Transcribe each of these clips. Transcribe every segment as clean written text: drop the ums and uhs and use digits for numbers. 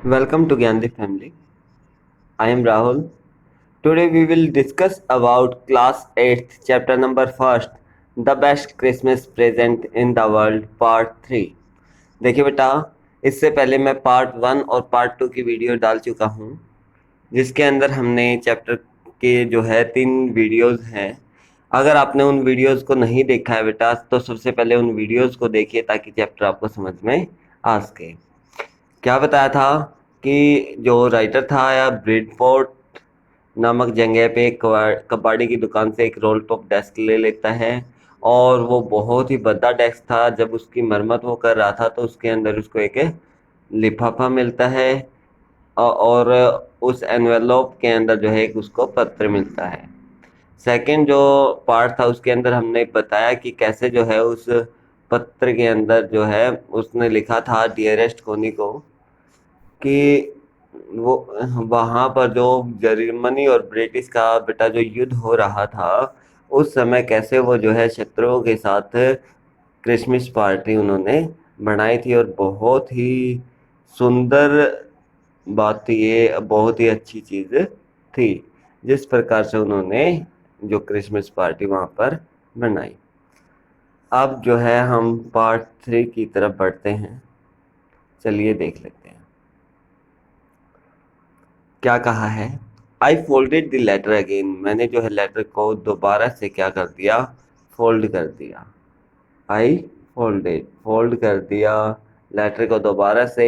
Welcome to Gyandeep family. I am Rahul. Today we will discuss about class 8th chapter number 1st The Best Christmas Present in the World part 3. देखिए बेटा, इससे पहले मैं part 1 और part 2 की video डाल चुका हूँ, जिसके अंदर हमने चैप्टर के जो है 3 वीडियोस हैं। अगर आपने उन वीडियोस को नहीं देखा है बेटा, तो सबसे पहले उन वीडियोस को देखिए ताकि चैप्टर आपको समझ में आ सके। क्या बताया था कि जो राइटर था या ब्रिडफोर्ड नामक जगह पे कबाड़ी की दुकान से एक रोल टॉप डेस्क ले लेता है, और वो बहुत ही भद्दा डेस्क था। जब उसकी मरम्मत वो कर रहा था तो उसके अंदर उसको एक लिफाफा मिलता है, और उस एनवेलप के अंदर जो है एक उसको पत्र मिलता है। सेकंड जो पार्ट था उसके अंदर हमने बताया कि कैसे जो है उस पत्र के अंदर जो है उसने लिखा था डियरेस्ट कोनी को कि वो वहाँ पर जो जर्मनी और ब्रिटिश का बेटा जो युद्ध हो रहा था, उस समय कैसे वो जो है शत्रुओं के साथ क्रिसमस पार्टी उन्होंने बनाई थी। और बहुत ही सुंदर बात थी, ये बहुत ही अच्छी चीज़ थी जिस प्रकार से उन्होंने जो क्रिसमस पार्टी वहाँ पर बनाई। अब जो है हम पार्ट 3 की तरफ बढ़ते हैं। चलिए देख लेते हैं क्या कहा है। आई फोल्डेड द लेटर अगेन, मैंने जो है लेटर को दोबारा से क्या कर दिया, फोल्ड कर दिया। आई फोल्ड कर दिया लेटर को दोबारा से,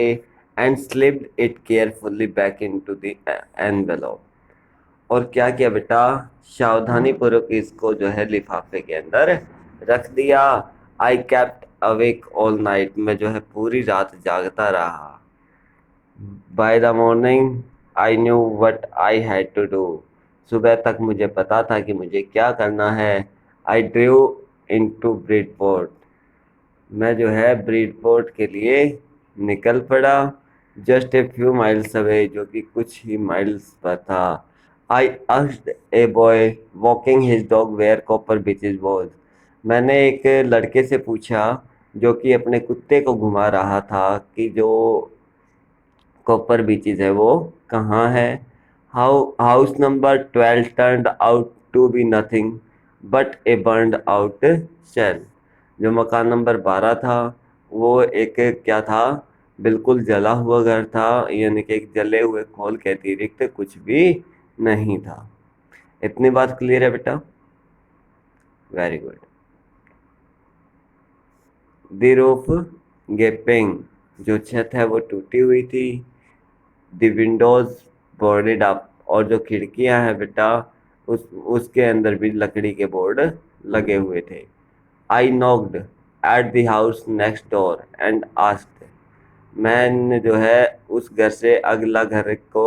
and slipped it carefully back into the envelope. और क्या किया बेटा, सावधानी पूर्वक इसको जो है लिफाफे के अंदर रख दिया। I kept awake all night, मैं जो है पूरी रात जागता रहा। By the morning I knew what I had to do, सुबह तक मुझे पता था कि मुझे क्या करना है। I drew into Bridport, मैं जो है ब्रिडपोर्ट के लिए निकल पड़ा। Just a few miles away, जो कि कुछ ही माइल्स पर था। I asked a boy walking his dog where Copper Beeches was, मैंने एक लड़के से पूछा जो कि अपने कुत्ते को घुमा रहा था कि जो कॉपर बीचेस है वो कहाँ है। House number 12 turned out to be nothing but a burned out shell, जो मकान नंबर 12 था वो एक क्या था, बिल्कुल जला हुआ घर था, यानी कि एक जले हुए खोल के अतिरिक्त कुछ भी नहीं था। इतनी बात क्लियर है बेटा? Very good. द रूफ गेपिंग, जो छत है वो टूटी हुई थी। द विंडोज बोर्डेड अप, और जो खिड़कियां हैं बेटा उसके अंदर भी लकड़ी के बोर्ड लगे हुए थे। I knocked at the house next door and asked, मैंने जो है उस घर से अगला घर को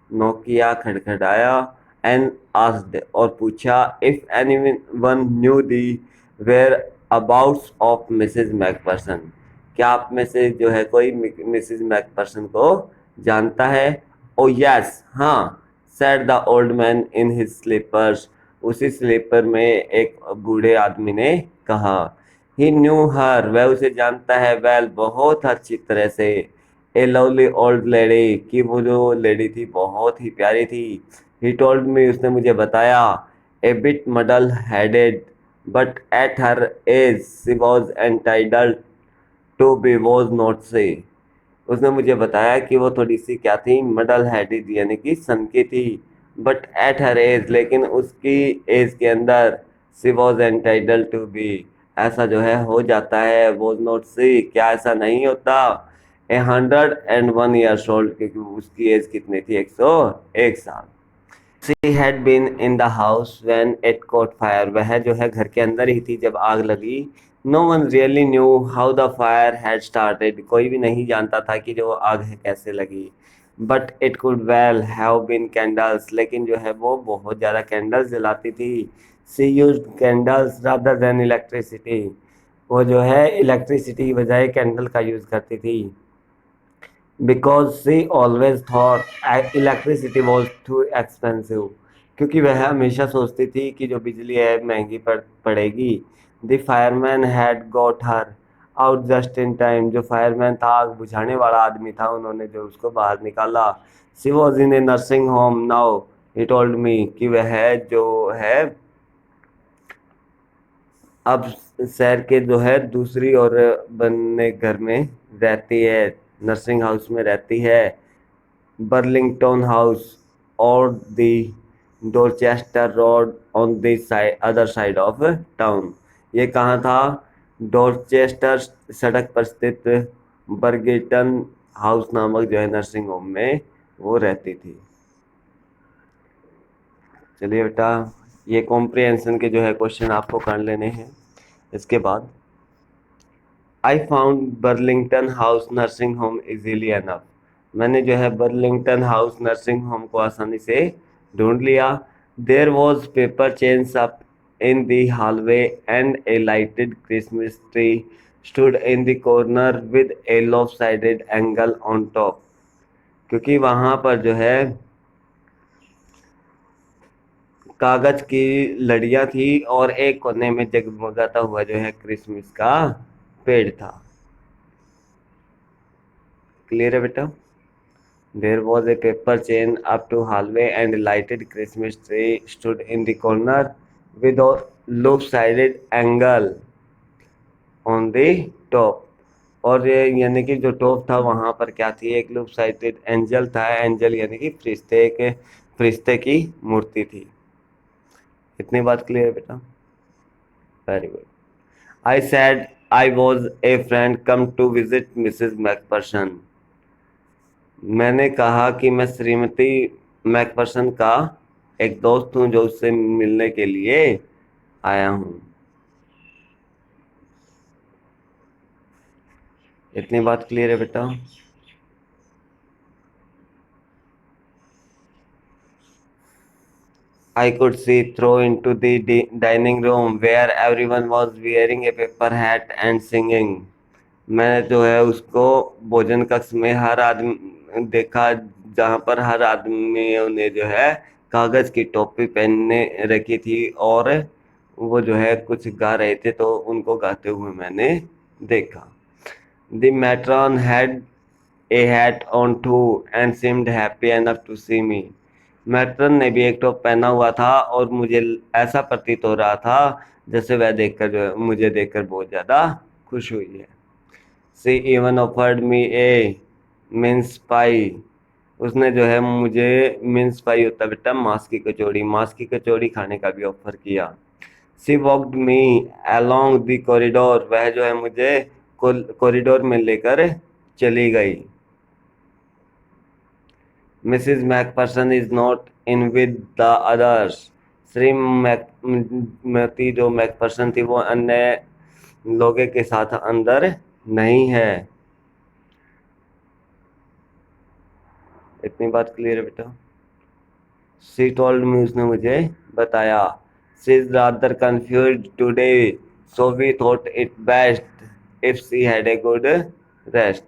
नॉक किया, खड़खड़ाया। एंड आस्क्ड, और पूछा, if anyone knew the whereabouts of Mrs McPherson, क्या आप में से जो है कोई मिसेस मैकपर्सन को जानता है? ओ यस, हाँ, said the old man in his slippers, उसी स्लीपर में एक बूढ़े आदमी ने कहा। ही न्यू हर, वह उसे जानता है। वेल, बहुत अच्छी तरह से। ए लवली ओल्ड लेडी, कि वो जो लेडी थी बहुत ही प्यारी थी। ही टोल्ड मी, उसने मुझे बताया। A bit muddle headed but at her age she was entitled to be was not say, उसने मुझे बताया कि वो थोड़ी सी क्या थी, मडल हेडेड यानी कि सन की थी। बट एट हर एज, लेकिन उसकी एज के अंदर, सी वॉज एंटाइटल्ड टू बी, ऐसा जो है हो जाता है। वॉज नॉट सी, क्या ऐसा नहीं होता? 101 years old, क्योंकि उसकी एज कितनी थी, 101 साल। She had been in the house when it caught fire, वह जो है घर के अंदर ही थी जब आग लगी। No one really knew how the fire had started, कोई भी नहीं जानता था कि जो आग है कैसे लगी। But it could well have been candles, लेकिन जो है वो बहुत ज़्यादा कैंडल्स जलाती थी। She used candles rather than electricity, वो जो है इलेक्ट्रिसिटी की बजाय कैंडल का यूज़ करती थी। Because she always thought electricity was too expensive, क्योंकि वह हमेशा सोचती थी कि जो बिजली है महंगी पड़ेगी। The fireman had got her out just in time. जो फायरमैन था, आग बुझाने वाला आदमी था, उन्होंने जो उसको बाहर निकाला। She was in A nursing home now, he told me, कि वह जो है अब शहर के जो है दूसरी और बनने घर में रहती है, नर्सिंग हाउस में रहती है। बर्लिंगटन हाउस और the Dorchester Road on the other side of town. ये कहाँ था? डोरचेस्टर सड़क पर स्थित बर्गिंगटन हाउस नामक जो है नर्सिंग होम में वो रहती थी। चलिए बेटा, ये कॉम्प्रिहेंशन के जो है क्वेश्चन आपको कर लेने हैं। इसके बाद I found Burlington house nursing home easily enough. मैंने जो है बर्लिंगटन हाउस नर्सिंग होम को आसानी से ढूंढ लिया। There was paper chains up in the hallway and a lighted Christmas tree stood in the corner with a lopsided angle on top. क्योंकि वहाँ पर जो है कागज की लड़ियाँ थी और एक कोने में जगमगाता हुआ जो है क्रिसमस का पेड़ था। क्लियर है बेटा? There was a paper chain up to hallway and a lighted Christmas tree stood in the corner with a lopsided angle on the top। और ये यानी कि जो टॉप था वहां पर क्या थी? एक lopsided एंजल था। एंजल यानी कि फरिश्ते, एक फरिश्ते की मूर्ति थी। इतनी बात क्लियर है बेटा? Very good. I said I was a friend come to visit Mrs McPherson. मैंने कहा कि मैं श्रीमती मैकपर्सन का एक दोस्त हूँ जो उससे मिलने के लिए आया हूँ। इतनी बात क्लियर है बेटा? I could see through into the dining room where everyone was wearing a paper hat and singing। मैं जो है उसको भोजन कक्ष में हर आदमी देखा, जहाँ पर हर आदमियों ने जो है कागज की टोपी पहनने रखी थी और वो जो है कुछ गा रहे थे, तो उनको गाते हुए मैंने देखा। The matron had a hat on too and seemed happy enough to see me। Matron ने भी एक टॉप पहना हुआ था और मुझे ऐसा प्रतीत हो रहा था जैसे वह देखकर जो है मुझे देखकर बहुत ज़्यादा खुश हुई है। सी इवन ऑफर्ड मी ए मिन्स पाई। उसने जो है मुझे, मिन्स पाई होता बेटा मांस की कचौड़ी खाने का भी ऑफर किया। She walked me along the corridor. वह जो है मुझे कॉरिडोर में लेकर चली गई। Mrs McPherson is not in with the others. श्रीमती जो मैकपर्सन थी वो अन्य लोगों के साथ अंदर नहीं है। इतनी बात क्लियर है बेटा? शी टोल्ड मी, उसने मुझे बताया। She is rather confused today, so we thought it best if she had a good rest.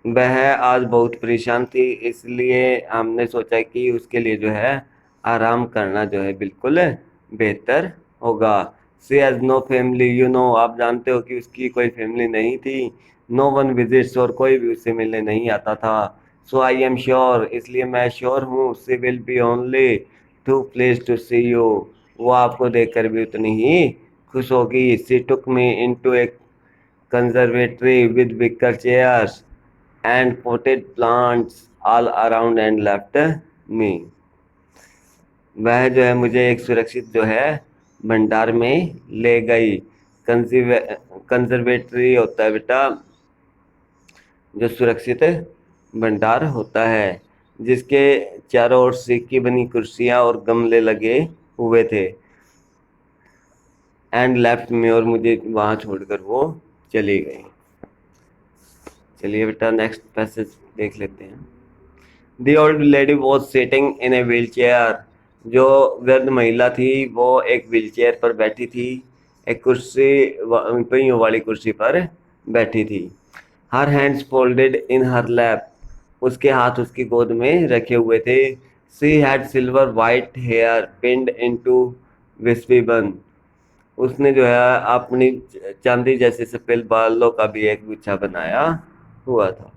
वह आज बहुत परेशान थी, इसलिए हमने सोचा कि उसके लिए जो है आराम करना जो है बिल्कुल बेहतर होगा। She has no family, you know, आप जानते हो कि उसकी कोई फैमिली नहीं थी। नो वन विजिट्स, और कोई भी उससे मिलने नहीं आता था। सो आई एम श्योर, इसलिए मैं श्योर हूँ, she will be only too pleased to see you. वो आपको देखकर भी उतनी ही खुश होगी। She took me into a conservatory with wicker chairs and potted plants all around and left me। वह जो है मुझे एक सुरक्षित जो है भंडार में ले गई। कंजर्वेटरी होता है बेटा जो सुरक्षित भंडार होता है, जिसके चारों ओर सीक की बनी कुर्सियां और गमले लगे हुए थे। एंड लेफ्ट में, और मुझे वहां छोड़कर वो चली गई। चलिए बेटा नेक्स्ट पैसेज देख लेते हैं। The old lady was sitting in a wheel chair. जो वृद्ध महिला थी वो एक व्हील चेयर पर बैठी थी, एक कुर्सी पहियों वाली कुर्सी पर बैठी थी। Her hands folded in her lap. उसके हाथ उसकी गोद में रखे हुए थे। She had silver white hair pinned into wispy bun. उसने जो है अपनी चांदी जैसे सफेद बालों का भी एक गुच्छा बनाया हुआ था।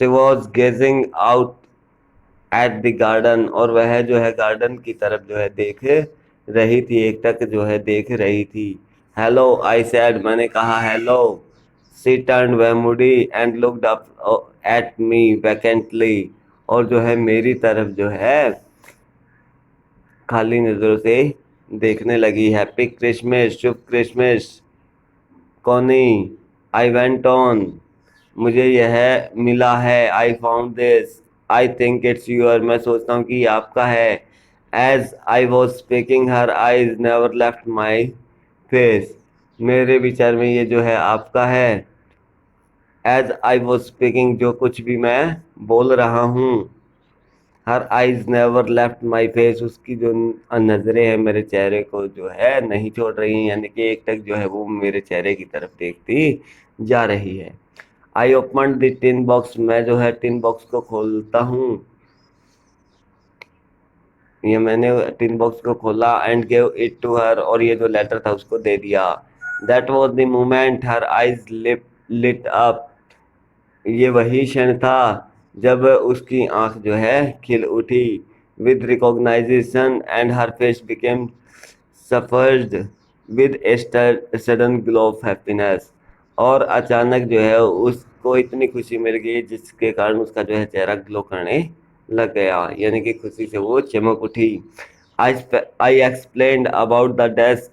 She was gazing out at the garden, और वह जो है गार्डन की तरफ जो है देख रही थी, एक टक जो है देख रही थी। हेलो आई सेड, मैंने कहा हेलो। सी टर्न्ड, वह मुड़ी, and looked up at me vacantly, और जो है मेरी तरफ जो है खाली नजरों से देखने लगी। हैप्पी क्रिसमस, शुभ क्रिसमस कौनी। आई वेंट ऑन, मुझे यह मिला है। I found this, I think it's your, मैं सोचता हूँ कि ये आपका है। As I was speaking her eyes never left my face, मेरे विचार में ये जो है आपका है। एज आई वॉज स्पीकिंग, जो कुछ भी मैं बोल रहा हूँ। हर eyes never left my face, उसकी जो नजरें हैं मेरे चेहरे को जो है नहीं छोड़ रही हैं, यानी कि एक टक जो है वो मेरे चेहरे की तरफ देखती जा रही है। I open the tin box, मैं जो है टिन बॉक्स को खोलता हूँ। ये मैंने टिन बॉक्स को खोला, and gave it to her, और ये जो लेटर था उसको दे दिया। That was the moment her eyes lit up, ये वही क्षण था जब उसकी आंख जो है खिल उठी। With recognition and her face became suffused with a sudden glow of happiness, और अचानक जो है उसको इतनी खुशी मिल गई जिसके कारण उसका जो है चेहरा ग्लो करने लग गया, यानी कि खुशी से वो चमक उठी। आई आई एक्सप्लेन्ड अबाउट द डेस्क,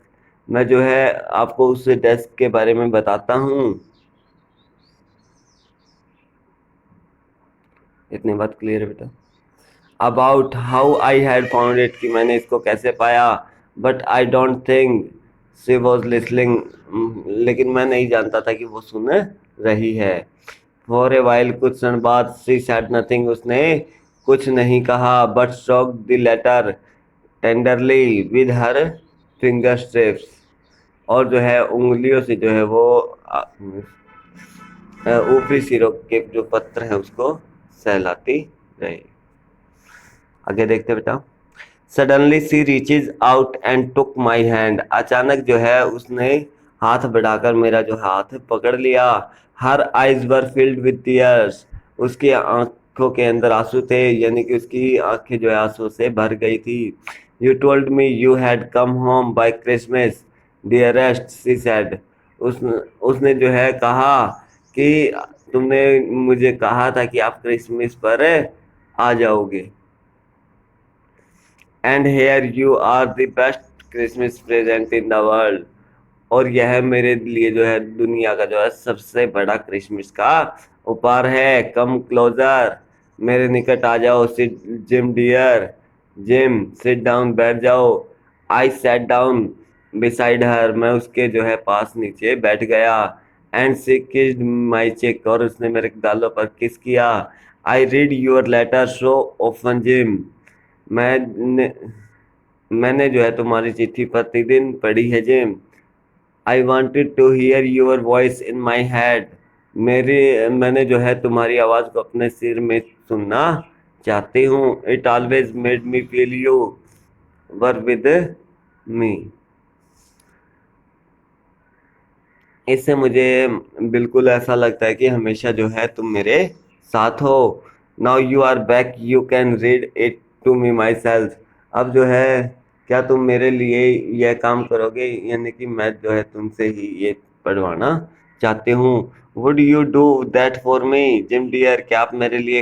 मैं जो है आपको उस डेस्क के बारे में बताता हूँ। इतनी बात क्लियर है बेटा? About how I had found it, कि मैंने इसको कैसे पाया। But I don't think she was listening, लेकिन मैं नहीं जानता था कि वो सुन रही है। फॉर ए वाइल, कुछ क्षण बाद, शी सैड नथिंग, उसने कुछ नहीं कहा, but stroked the letter tenderly with her fingertips, और जो है उंगलियों से जो है वो ऊपरी सिरों के जो पत्र है उसको सहलाती रही। आगे देखते बेटा। Suddenly she reaches out and took my hand, अचानक जो है उसने हाथ बढ़ाकर मेरा जो हाथ पकड़ लिया। Her eyes were filled with tears, उसकी आंखों के अंदर आंसू थे, यानी कि उसकी आंखें जो है आंसू से भर गई थी। You told me you had come home by Christmas dearest, she said, उसने जो है कहा कि तुमने मुझे कहा था कि आप क्रिसमस पर आ जाओगे। And here you are the best Christmas present in the world, और यह मेरे लिए जो है दुनिया का जो है सबसे बड़ा क्रिसमस का उपहार है। कम क्लोजर, मेरे निकट आ जाओ। Sit Jim dear, Jim sit down, बैठ जाओ। I sat down beside her, मैं उसके जो है पास नीचे बैठ गया। And she kissed my cheek, और उसने मेरे गालों पर किस किया। I read your letter so often Jim, मैं मैंने जो है तुम्हारी चिट्ठी प्रतिदिन पढ़ी है जिम। I wanted to hear your voice in my head, मेरी मैंने जो है तुम्हारी आवाज़ को अपने सिर में सुनना चाहती हूँ। It always made me feel you were with me, इससे मुझे बिल्कुल ऐसा लगता है कि हमेशा जो है तुम मेरे साथ हो। Now you are back, you can read it to me myself, अब जो है क्या तुम मेरे लिए यह काम करोगे, यानी कि मैं जो है तुमसे ही ये पढ़वाना चाहती हूँ। Would you do that for me Jim dear, क्या आप मेरे लिए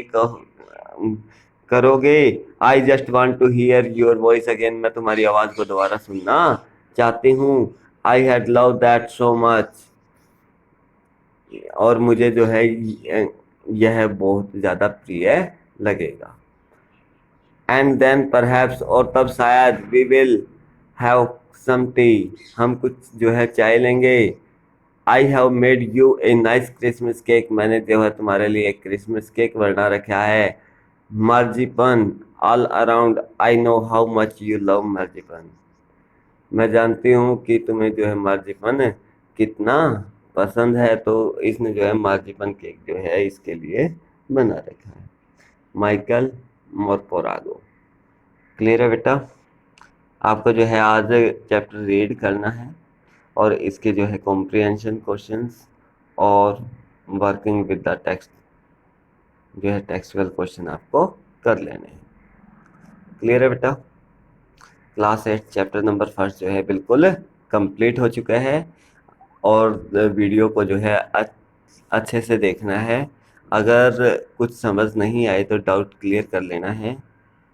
करोगे। I just want to hear your voice again, मैं तुम्हारी आवाज़ को दोबारा सुनना चाहती हूँ। I had love that so much, और मुझे जो है यह बहुत ज़्यादा प्रिय लगेगा। एंड देन परहैप्स, और तब शायद, we will have some tea, हम कुछ जो है चाय लेंगे। I have made you a nice Christmas cake, मैंने जो है तुम्हारे लिए एक क्रिसमस केक बना रखा है। Marzipan all around, I know how much you love marzipan, मैं जानती हूँ कि तुम्हें जो है मार्जिपन कितना पसंद है, तो इसने जो है मार्जिपन केक जो है इसके लिए बना रखा है। माइकल मोरपोरागो। क्लियर है बेटा? आपको जो है आज चैप्टर रीड करना है और इसके जो है कॉम्प्रिहेंशन क्वेश्चंस और वर्किंग विद द टेक्स्ट जो है टेक्सुअल क्वेश्चन आपको कर लेने हैं। क्लियर है बेटा? क्लास 8 चैप्टर नंबर फर्स्ट जो है बिल्कुल कंप्लीट हो चुका है और वीडियो को जो है अच्छे से देखना है। अगर कुछ समझ नहीं आए तो डाउट क्लियर कर लेना है।